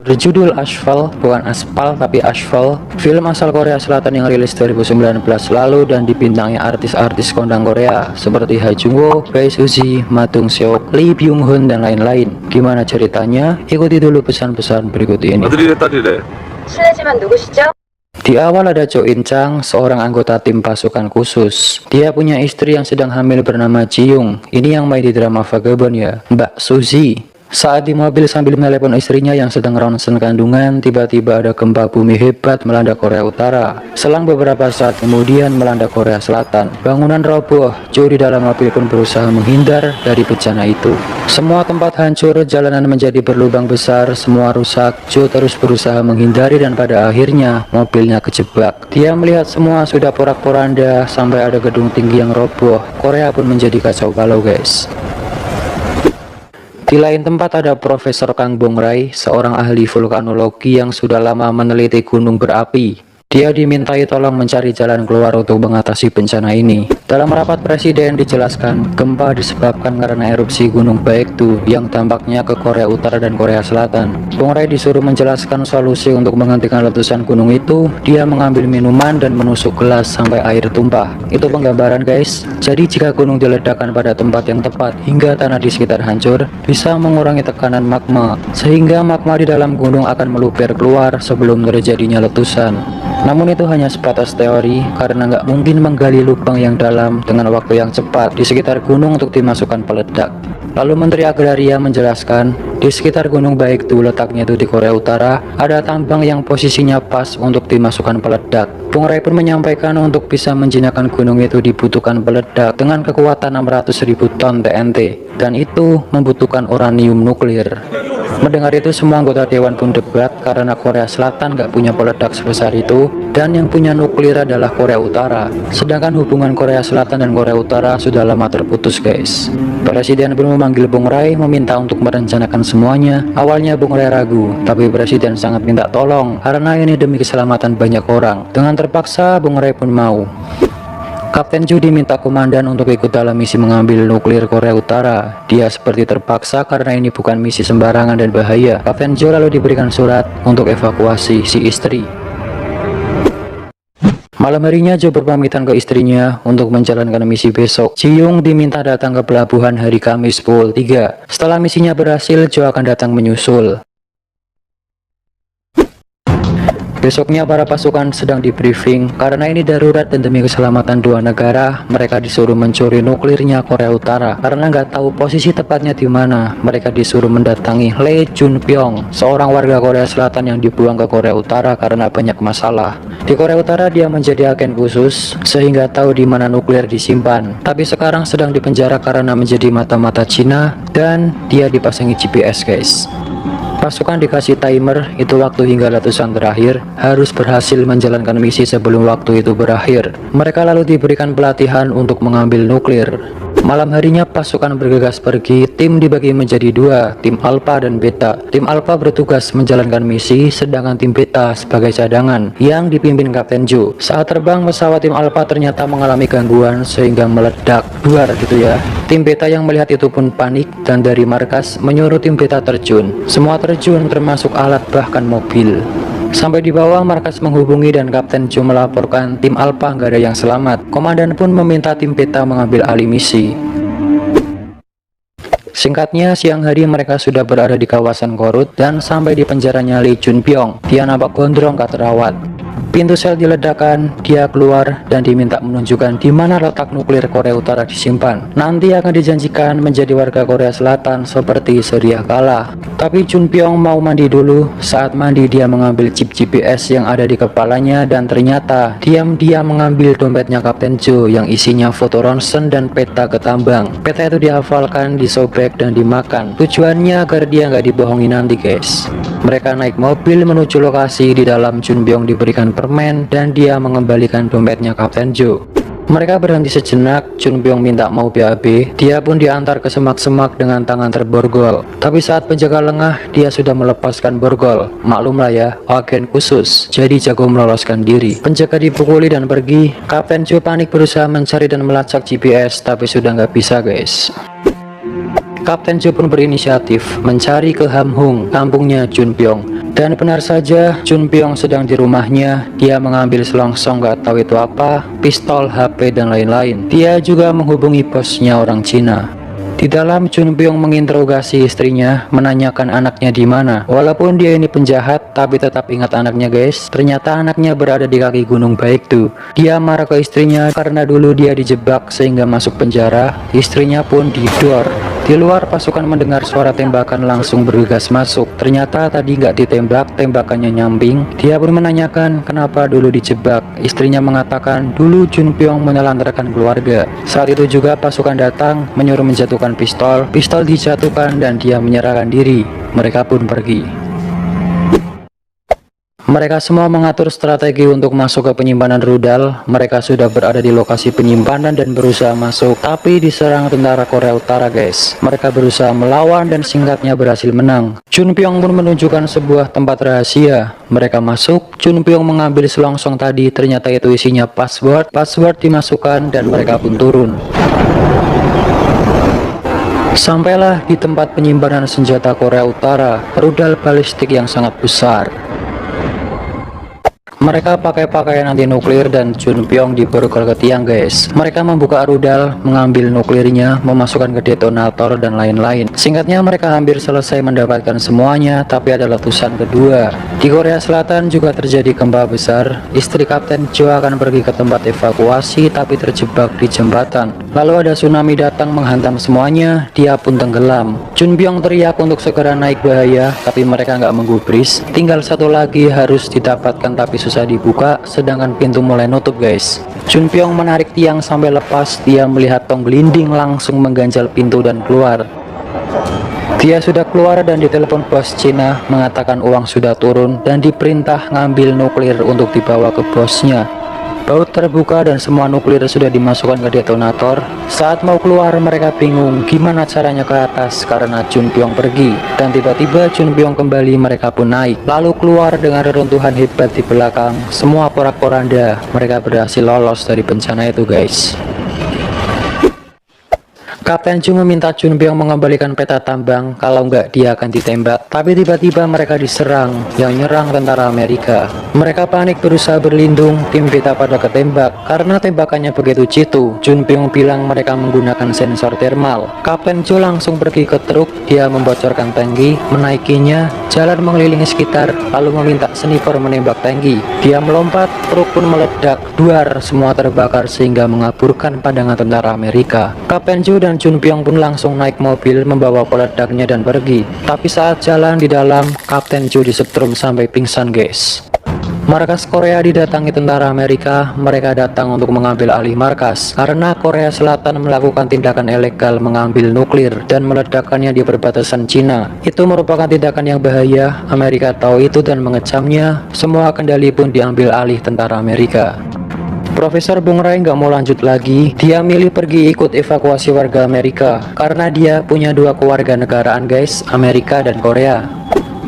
Berjudul Asphalt, bukan aspal tapi Asphalt, film asal Korea Selatan yang rilis 2019 lalu dan dibintangi artis-artis kondang Korea seperti Ha Jung Woo, Bae Suzy, Ma Dong Seok, Lee Byung Hun dan lain-lain. Gimana ceritanya? Ikuti dulu pesan-pesan berikut ini. 아들이래 딸이래. 실례지만 누구시죠? Di awal ada Cho In Chang, seorang anggota tim pasukan khusus. Dia punya istri yang sedang hamil bernama Ji Young. Ini yang main di drama Vagabond ya, Mbak Suzy. Saat di mobil sambil menelepon istrinya yang sedang ronsen kandungan, tiba-tiba ada gempa bumi hebat melanda Korea Utara. Selang beberapa saat kemudian melanda Korea Selatan. Bangunan roboh, Cho di dalam mobil pun berusaha menghindar dari bencana itu. Semua tempat hancur, jalanan menjadi berlubang besar, semua rusak. Cho terus berusaha menghindari dan pada akhirnya mobilnya kejebak. Dia melihat semua sudah porak-poranda sampai ada gedung tinggi yang roboh. Korea pun menjadi kacau balau guys. Di lain tempat ada Profesor Kang Bong Rai, seorang ahli vulkanologi yang sudah lama meneliti gunung berapi. Dia dimintai tolong mencari jalan keluar untuk mengatasi bencana ini. Dalam rapat presiden dijelaskan, gempa disebabkan karena erupsi gunung Baekdu yang dampaknya ke Korea Utara dan Korea Selatan. Bong Rai disuruh menjelaskan solusi untuk menghentikan letusan gunung itu. Dia mengambil minuman dan menusuk gelas sampai air tumpah. Itu penggambaran guys. Jadi jika gunung diledakkan pada tempat yang tepat hingga tanah di sekitar hancur, bisa mengurangi tekanan magma, sehingga magma di dalam gunung akan meluber keluar sebelum terjadinya letusan. Namun itu hanya sebatas teori karena nggak mungkin menggali lubang yang dalam dengan waktu yang cepat di sekitar gunung untuk dimasukkan peledak. Lalu Menteri Agraria menjelaskan, di sekitar gunung Baekdu letaknya itu di Korea Utara, ada tambang yang posisinya pas untuk dimasukkan peledak. Bong Rai pun menyampaikan untuk bisa menjinakkan gunung itu dibutuhkan peledak dengan kekuatan 600.000 ton TNT, dan itu membutuhkan uranium nuklir. Mendengar itu semua anggota dewan pun debat karena Korea Selatan gak punya peledak sebesar itu dan yang punya nuklir adalah Korea Utara. Sedangkan hubungan Korea Selatan dan Korea Utara sudah lama terputus guys. Presiden pun memanggil Bong Rai meminta untuk merencanakan semuanya. Awalnya Bong Rai ragu, tapi Presiden sangat minta tolong karena ini demi keselamatan banyak orang. Dengan terpaksa Bong Rai pun mau. Kapten Cho diminta komandan untuk ikut dalam misi mengambil nuklir Korea Utara. Dia seperti terpaksa karena ini bukan misi sembarangan dan bahaya. Kapten Cho lalu diberikan surat untuk evakuasi si istri. Malam harinya Cho berpamitan ke istrinya untuk menjalankan misi besok. Ji Young diminta datang ke pelabuhan hari Kamis pukul 3. Setelah misinya berhasil, Cho akan datang menyusul. Besoknya para pasukan sedang di briefing karena ini darurat dan demi keselamatan dua negara. Mereka disuruh mencuri nuklirnya Korea Utara karena nggak tahu posisi tepatnya di mana. Mereka disuruh mendatangi Lee Jun Pyong, seorang warga Korea Selatan yang dibuang ke Korea Utara karena banyak masalah. Di Korea Utara dia menjadi agen khusus sehingga tahu di mana nuklir disimpan. Tapi sekarang sedang dipenjara karena menjadi mata-mata Cina dan dia dipasangi GPS guys. Pasukan dikasih timer, itu waktu hingga letusan terakhir, harus berhasil menjalankan misi sebelum waktu itu berakhir. Mereka lalu diberikan pelatihan untuk mengambil nuklir. Malam harinya pasukan bergegas pergi, tim dibagi menjadi dua, tim Alpha dan Beta. Tim Alpha bertugas menjalankan misi, sedangkan tim Beta sebagai cadangan, yang dipimpin Kapten Cho. Saat terbang, pesawat tim Alpha ternyata mengalami gangguan sehingga meledak, duar gitu ya. Tim Beta yang melihat itu pun panik dan dari markas menyuruh tim Beta terjun. Semua terjun termasuk alat bahkan mobil. Sampai di bawah, markas menghubungi dan Kapten Cho melaporkan tim Alpha nggak ada yang selamat. Komandan pun meminta tim Beta mengambil alih misi. Singkatnya, siang hari mereka sudah berada di kawasan Korut dan sampai di penjaranya Lee Jun Pyong. Dia nampak gondrong gak terawat. Pintu sel diledakkan, dia keluar dan diminta menunjukkan di mana letak nuklir Korea Utara disimpan. Nanti akan dijanjikan menjadi warga Korea Selatan seperti sedia kala. Tapi Jun Pyong mau mandi dulu. Saat mandi dia mengambil chip GPS yang ada di kepalanya dan ternyata diam-diam mengambil dompetnya Kapten Cho yang isinya foto ronsen dan peta ke tambang. Peta itu dihafalkan, disobek dan dimakan. Tujuannya agar dia nggak dibohongi nanti guys. Mereka naik mobil menuju lokasi. Di dalam Jun Pyong diberikan permen dan dia mengembalikan dompetnya Kapten Cho. Mereka berhenti sejenak. Jun Pyong minta mau BAB. Dia pun diantar ke semak-semak dengan tangan terborgol. Tapi saat penjaga lengah, dia sudah melepaskan borgol. Maklumlah ya, agen khusus, jadi jago meloloskan diri. Penjaga dipukuli dan pergi. Kapten Cho panik berusaha mencari dan melacak GPS, tapi sudah nggak bisa guys. Kapten Jo pun berinisiatif mencari ke Ham Hung, kampungnya Chun Pyong. Dan benar saja, Chun Pyong sedang di rumahnya. Dia mengambil selongsong gak tahu itu apa, pistol, HP, dan lain-lain. Dia juga menghubungi bosnya orang Cina. Di dalam, Chun Pyong menginterogasi istrinya, menanyakan anaknya di mana. Walaupun dia ini penjahat, tapi tetap ingat anaknya guys. Ternyata anaknya berada di kaki gunung baik tuh. Dia marah ke istrinya karena dulu dia dijebak sehingga masuk penjara. Istrinya pun didor. Di luar, pasukan mendengar suara tembakan langsung bergegas masuk. Ternyata tadi nggak ditembak, tembakannya nyamping. Dia pun menanyakan kenapa dulu dijebak. Istrinya mengatakan dulu Chun Pyong menelantarkan keluarga. Saat itu juga pasukan datang menyuruh menjatuhkan pistol. Pistol dijatuhkan dan dia menyerahkan diri. Mereka pun pergi. Mereka semua mengatur strategi untuk masuk ke penyimpanan rudal. Mereka sudah berada di lokasi penyimpanan dan berusaha masuk, tapi diserang tentara Korea Utara guys. Mereka berusaha melawan dan singkatnya berhasil menang. Chun Pyong pun menunjukkan sebuah tempat rahasia. Mereka masuk, Chun Pyong mengambil selongsong tadi, ternyata itu isinya password. Password dimasukkan dan mereka pun turun. Sampailah di tempat penyimpanan senjata Korea Utara, rudal balistik yang sangat besar. Mereka pakai pakaian anti nuklir dan Chun Pyong diborgol ke tiang guys. Mereka membuka rudal, mengambil nuklirnya, memasukkan ke detonator dan lain-lain. Singkatnya mereka hampir selesai mendapatkan semuanya, tapi ada letusan kedua. Di Korea Selatan juga terjadi gempa besar. Istri Kapten Jo akan pergi ke tempat evakuasi tapi terjebak di jembatan. Lalu ada tsunami datang menghantam semuanya, dia pun tenggelam. Chun Pyong teriak untuk segera naik bahaya, tapi mereka nggak menggubris. Tinggal satu lagi harus didapatkan tapi susah dibuka, sedangkan pintu mulai nutup guys. Chun Pyong menarik tiang sampai lepas. Dia melihat tong gelinding langsung mengganjal pintu dan keluar. Dia sudah keluar dan ditelepon bos Cina mengatakan uang sudah turun dan diperintah ngambil nuklir untuk dibawa ke bosnya. Baut terbuka dan semua nuklir sudah dimasukkan ke detonator. Saat mau keluar mereka bingung gimana caranya ke atas karena Chun Pyong pergi. Dan tiba-tiba Chun Pyong kembali, mereka pun naik. Lalu keluar dengan reruntuhan hebat di belakang. Semua porak-poranda. Mereka berhasil lolos dari bencana itu guys. Kapten Jo meminta Chun Pyong mengembalikan peta tambang, kalau enggak dia akan ditembak. Tapi tiba-tiba mereka diserang, yang nyerang tentara Amerika. Mereka panik berusaha berlindung, tim beta pada ketembak. Karena tembakannya begitu jitu, Chun Pyong bilang mereka menggunakan sensor thermal. Kapten Jo langsung pergi ke truk, dia membocorkan tangki, menaikinya, jalan mengelilingi sekitar, lalu meminta sniper menembak tangki. Dia melompat, truk pun meledak, duar, semua terbakar sehingga mengaburkan pandangan tentara Amerika. Kapten Jo dan Chun Pyong pun langsung naik mobil membawa peledaknya dan pergi. Tapi saat jalan di dalam, Kapten Jo disetrum sampai pingsan guys. Markas Korea didatangi tentara Amerika. Mereka datang untuk mengambil alih markas karena Korea Selatan melakukan tindakan ilegal mengambil nuklir dan meledakkannya di perbatasan Cina. Itu merupakan tindakan yang bahaya. Amerika tahu itu dan mengecamnya. Semua kendali pun diambil alih tentara Amerika. Profesor Bung Rai nggak mau lanjut lagi. Dia milih pergi ikut evakuasi warga Amerika karena dia punya dua kewarganegaraan guys, Amerika dan Korea.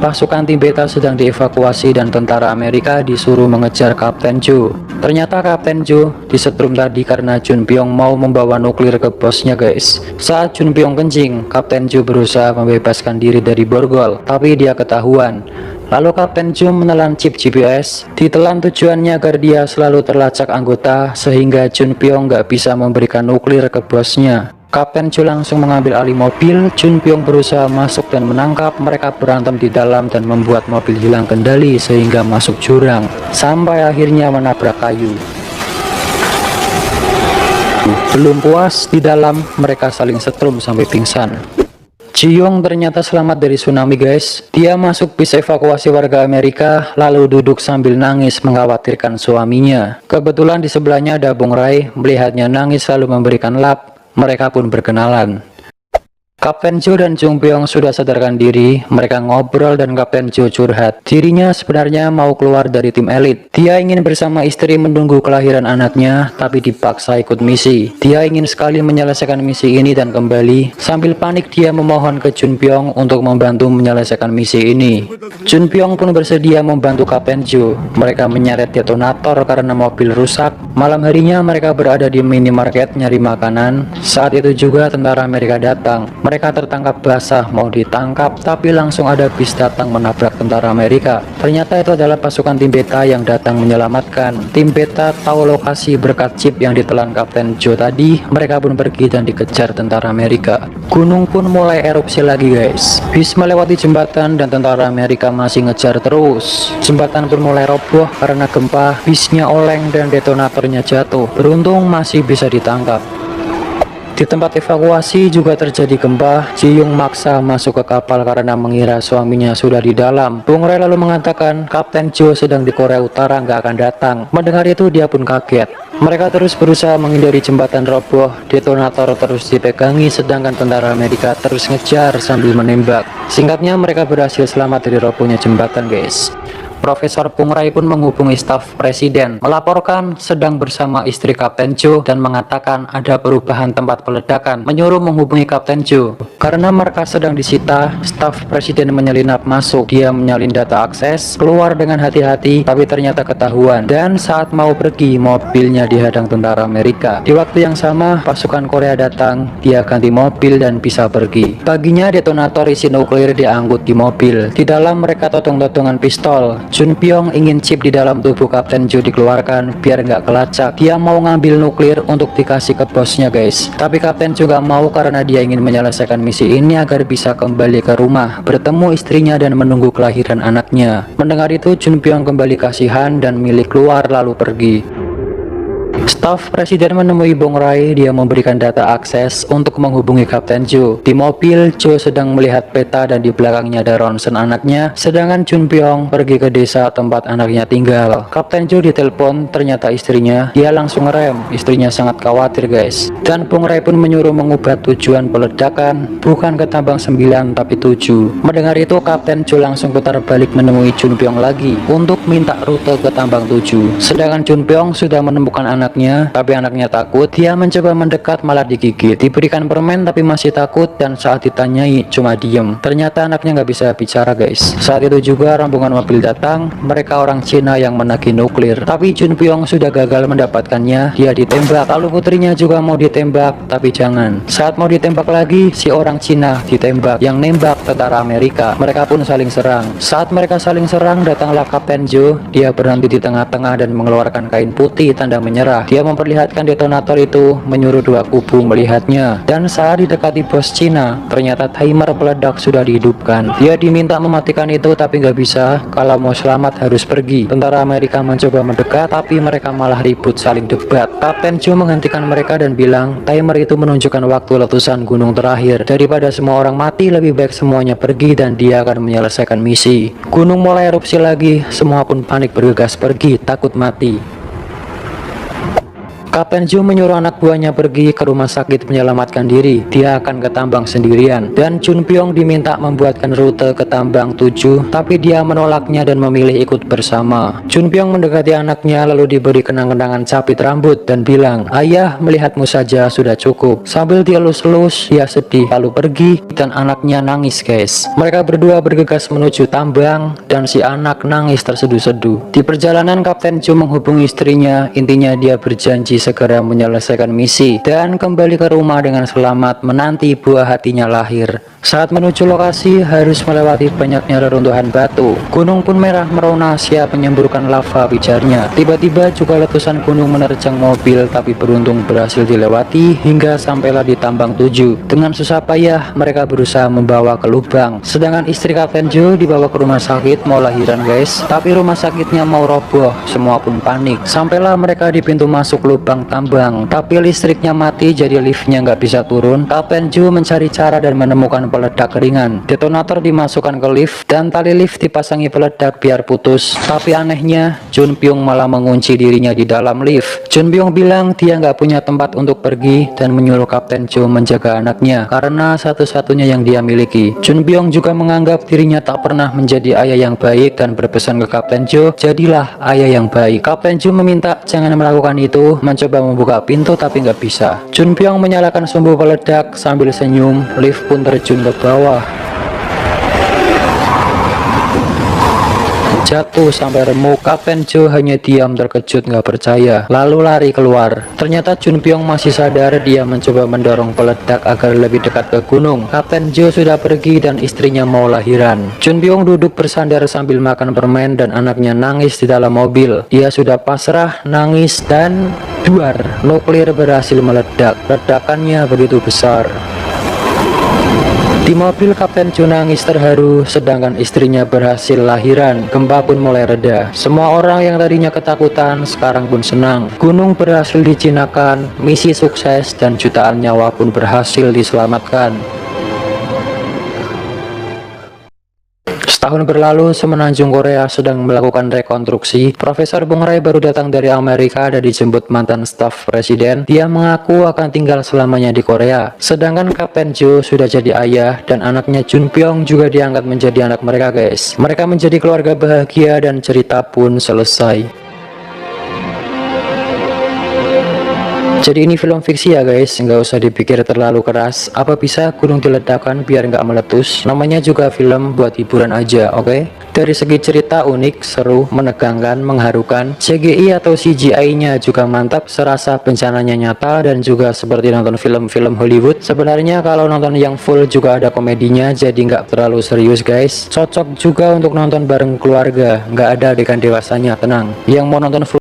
Pasukan tim beta sedang dievakuasi dan tentara Amerika disuruh mengejar Kapten Jo. Ternyata Kapten Jo disetrum tadi karena Chun Pyong mau membawa nuklir ke bosnya guys. Saat Chun Pyong kencing, Kapten Jo berusaha membebaskan diri dari borgol, tapi dia ketahuan. Lalu Kapten Jo menelan chip GPS, ditelan tujuannya agar dia selalu terlacak anggota sehingga Chun Pyong nggak bisa memberikan nuklir ke bosnya. Kapten Jo langsung mengambil alih mobil. Chun Pyong berusaha masuk dan menangkap. Mereka berantem di dalam dan membuat mobil hilang kendali sehingga masuk jurang sampai akhirnya menabrak kayu. Belum puas, di dalam mereka saling setrum sampai pingsan. Ji Yong ternyata selamat dari tsunami guys. Dia masuk bis evakuasi warga Amerika lalu duduk sambil nangis mengkhawatirkan suaminya. Kebetulan di sebelahnya ada Bung Rai, melihatnya nangis lalu memberikan lap. Mereka pun berkenalan. Kapten Jo dan Chun Pyong sudah sadarkan diri. Mereka ngobrol dan Kapten Jo curhat. Dirinya sebenarnya mau keluar dari tim elit. Dia ingin bersama istri menunggu kelahiran anaknya, tapi dipaksa ikut misi. Dia ingin sekali menyelesaikan misi ini dan kembali. Sambil panik dia memohon ke Chun Pyong untuk membantu menyelesaikan misi ini. Chun Pyong pun bersedia membantu Kapten Jo. Mereka menyeret detonator karena mobil rusak. Malam harinya mereka berada di minimarket nyari makanan. Saat itu juga tentara Amerika datang. Mereka tertangkap basah mau ditangkap, tapi langsung ada bis datang menabrak tentara Amerika. Ternyata itu adalah pasukan tim beta yang datang menyelamatkan. Tim beta tahu lokasi berkat chip yang ditelan Kapten Joe tadi. Mereka pun pergi dan dikejar tentara Amerika. Gunung pun mulai erupsi lagi guys. Bis melewati jembatan dan tentara Amerika masih ngejar terus. Jembatan pun mulai roboh karena gempa. Bisnya oleng dan detonatornya jatuh. Beruntung masih bisa ditangkap. Di tempat evakuasi juga terjadi gempa. Ji-young maksa masuk ke kapal karena mengira suaminya sudah di dalam. Bung Ray lalu mengatakan Kapten Joe sedang di Korea Utara, nggak akan datang. Mendengar itu dia pun kaget. Mereka terus berusaha menghindari jembatan roboh. Detonator terus dipegangi sedangkan tentara Amerika terus ngejar sambil menembak. Singkatnya mereka berhasil selamat dari robohnya jembatan guys. Profesor Bung Ray pun menghubungi staf presiden, melaporkan sedang bersama istri Kapten Joe dan mengatakan ada perubahan tempat peledakan, menyuruh menghubungi Kapten Joe. Karena mereka sedang disita, staf presiden menyelinap masuk. Dia menyalin data akses, keluar dengan hati-hati, tapi ternyata ketahuan. Dan saat mau pergi, mobilnya dihadang tentara Amerika. Di waktu yang sama, pasukan Korea datang, dia ganti mobil dan bisa pergi. Paginya detonator isi nuklir diangkut di mobil. Di dalam mereka totong-totongan pistol. Jun Pyong ingin chip di dalam tubuh Kapten Joe dikeluarkan biar nggak kelacak. Dia mau ngambil nuklir untuk dikasih ke bosnya guys. Tapi Kapten Joe nggak mau karena dia ingin menyelesaikan misi ini agar bisa kembali ke rumah, bertemu istrinya dan menunggu kelahiran anaknya. Mendengar itu Jun Pyong kembali kasihan dan milih keluar lalu pergi. Staf presiden menemui Bung Ray. Dia memberikan data akses untuk menghubungi Kapten Joe. Di mobil, Joe sedang melihat peta dan di belakangnya ada ronsen anaknya. Sedangkan Jun Pyong pergi ke desa tempat anaknya tinggal. Kapten Joe ditelepon, ternyata istrinya. Dia langsung ngerem. Istrinya sangat khawatir guys. Dan Bung Ray pun menyuruh mengubah tujuan peledakan, bukan ke tambang 9 tapi 7. Mendengar itu Kapten Joe langsung putar balik menemui Jun Pyong lagi untuk minta rute ke tambang 7. Sedangkan Jun Pyong sudah menemukan anaknya, tapi anaknya takut. Dia mencoba mendekat malah digigit. Diberikan permen tapi masih takut dan saat ditanyai cuma diem. Ternyata anaknya nggak bisa bicara guys. Saat itu juga rombongan mobil datang. Mereka orang Cina yang menagih nuklir. Tapi Jun Pyong sudah gagal mendapatkannya. Dia ditembak. Lalu putrinya juga mau ditembak, tapi jangan. Saat mau ditembak lagi, si orang Cina ditembak. Yang nembak tentara Amerika. Mereka pun saling serang. Saat mereka saling serang, datanglah Kapten Joe. Dia berhenti di tengah-tengah dan mengeluarkan kain putih tanda menyerah. Dia memperlihatkan detonator itu, menyuruh dua kubu melihatnya. Dan saat didekati bos Cina, ternyata timer peledak sudah dihidupkan. Dia diminta mematikan itu tapi nggak bisa. Kalau mau selamat harus pergi. Tentara Amerika mencoba mendekat tapi mereka malah ribut saling debat. Kapten Joe menghentikan mereka dan bilang timer itu menunjukkan waktu letusan gunung terakhir. Daripada semua orang mati, lebih baik semuanya pergi dan dia akan menyelesaikan misi. Gunung mulai erupsi lagi. Semua pun panik bergegas pergi, takut mati. Kapten Joe menyuruh anak buahnya pergi ke rumah sakit menyelamatkan diri. Dia akan ke tambang sendirian. Dan Jun Pyong diminta membuatkan rute ke tambang 7, tapi dia menolaknya dan memilih ikut bersama. Jun Pyong mendekati anaknya lalu diberi kenang-kenangan capit rambut dan bilang, "Ayah, melihatmu saja sudah cukup." Sambil dielus-elus, dia sedih lalu pergi dan anaknya nangis guys. Mereka berdua bergegas menuju tambang dan si anak nangis terseduh-seduh. Di perjalanan Kapten Joe menghubungi istrinya. Intinya dia berjanji segera menyelesaikan misi dan kembali ke rumah dengan selamat menanti buah hatinya lahir. Saat menuju lokasi harus melewati banyaknya reruntuhan batu. Gunung pun merah merona siap menyemburkan lava pijarnya. Tiba-tiba juga letusan gunung menerjang mobil tapi beruntung berhasil dilewati hingga sampailah di tambang 7. Dengan susah payah mereka berusaha membawa ke lubang. Sedangkan istri Kapten Joe dibawa ke rumah sakit mau lahiran guys. Tapi rumah sakitnya mau roboh. Semua pun panik. Sampailah mereka di pintu masuk lubang tambang. Tapi listriknya mati jadi liftnya nggak bisa turun. Kapten Joe mencari cara dan menemukan peledak ringan. Detonator dimasukkan ke lift dan tali lift dipasangi peledak biar putus. Tapi anehnya Jun Pyong malah mengunci dirinya di dalam lift. Jun Pyong bilang dia nggak punya tempat untuk pergi dan menyuruh Kapten Joe menjaga anaknya karena satu-satunya yang dia miliki. Jun Pyong juga menganggap dirinya tak pernah menjadi ayah yang baik dan berpesan ke Kapten Joe, jadilah ayah yang baik. Kapten Joe meminta jangan melakukan itu, mencoba membuka pintu tapi nggak bisa. Jun Pyong menyalakan sumbu peledak sambil senyum. Lift pun terjun ke bawah. jatuh sampai remuk. Kapten Joe hanya diam terkejut nggak percaya, lalu lari keluar. Ternyata Jun Pyong masih sadar. Dia mencoba mendorong peledak agar lebih dekat ke gunung. Kapten Joe sudah pergi dan istrinya mau lahiran. Jun Pyong duduk bersandar sambil makan permen dan anaknya nangis di dalam mobil. Dia sudah pasrah, nangis, dan duar, nuklir berhasil meledak. Ledakannya begitu besar. Di mobil Kapten Joe nangis terharu, sedangkan istrinya berhasil lahiran. Gempa pun mulai reda. Semua orang yang tadinya ketakutan sekarang pun senang. Gunung berhasil dijinakan, misi sukses, dan jutaan nyawa pun berhasil diselamatkan. Setahun berlalu, semenanjung Korea sedang melakukan rekonstruksi. Profesor Bong Rai baru datang dari Amerika dan dijemput mantan staf presiden. Dia mengaku akan tinggal selamanya di Korea. Sedangkan Kapten Joe sudah jadi ayah dan anaknya Jun Pyong juga diangkat menjadi anak mereka, guys. Mereka menjadi keluarga bahagia dan cerita pun selesai. Jadi ini film fiksi ya guys, nggak usah dipikir terlalu keras. Apa bisa gunung diledakkan biar nggak meletus? Namanya juga film buat hiburan aja, oke? Dari segi cerita unik, seru, menegangkan, mengharukan. CGI atau CGI-nya juga mantap, serasa bencananya nyata dan juga seperti nonton film-film Hollywood. Sebenarnya kalau nonton yang full juga ada komedinya, jadi nggak terlalu serius guys. Cocok juga untuk nonton bareng keluarga, nggak ada adegan dewasanya, tenang. Yang mau nonton full